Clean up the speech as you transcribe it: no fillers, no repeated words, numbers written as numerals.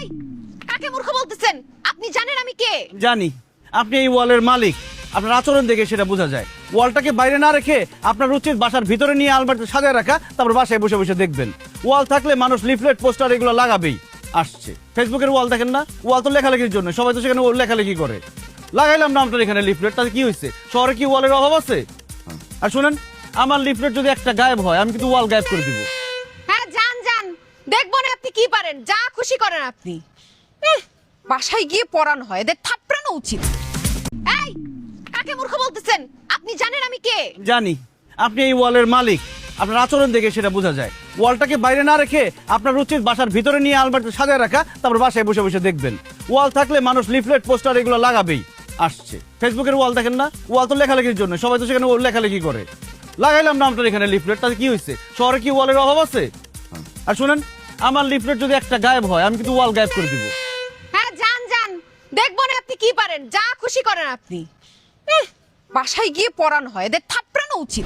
এই কাকে মূর্খ বলতেছেন? আপনি জানেন আমি কে? জানি আপনি এই ওয়ালের মালিক। আপনার আচরণ দেখে সেটা বোঝা যায়। ওয়ালটাকে বাইরে না রেখে আপনার উচিত বাসার ভিতরে নিয়ে আলমারিতে সাজায় রাখা, তারপর বাসায় বসে বসে দেখবেন। ওয়াল থাকলে মানুষ লিফলেট পোস্টার এগুলো লাগাবেই। আসছে ফেসবুকের ওয়াল দেখেন না, ওয়াল তো লেখালেখির জন্য, সবাই তো সেখানে লেখালেখি করে। লাগাইলাম না আপনার এখানে লিফলেট, তাতে কি হয়েছে? শহরে কি ওয়ালের অভাব আছে? আর শুনেন, আমার লিফলেট যদি একটা গায়েব হয় আমি কিন্তু ওয়াল গায়েব করে দিব। হ্যাঁ যান যান, দেখবো না আপনি কি পারেন, যা খুশি করেন আপনি। বাসায় গিয়ে পড়ানো হয়, এদের থাপড়ানো উচিত। এই কাকে মূর্খ বলতেছেন? আপনি জানেন আমি কে? জানি আপনি এই ওয়ালের মালিক। আপনার আচরণ দেখে সেটা বোঝা যায়। ওয়ালটাকে বাইরে না রেখে আপনার উচিত বাসার ভিতরে নিয়ে আলমারিতে সাজায় রাখা, তারপর বাসায় বসে বসে দেখবেন। ওয়াল থাকলে মানুষ লিফলেট পোস্টার এগুলো লাগাবেই। আসছে ফেসবুকের ওয়াল দেখেন না, ওয়াল তো লেখালেখির জন্য, সবাই তো সেখানে লেখালেখি করে। লাগাইলাম না আপনার এখানে লিফলেট, তাতে কি হয়েছে? শহরে কি ওয়ালের অভাব আছে? আর শুনেন, আমার লিফলেট যদি একটা গায়েব হয় আমি কিন্তু ওয়াল গায়েব করে দিব। হ্যাঁ যান যান, দেখবো না আপনি কি পারেন, যা খুশি করেন আপনি। বাসায় গিয়ে পড়ানো হয়, এদের থাপড়ানো উচিত।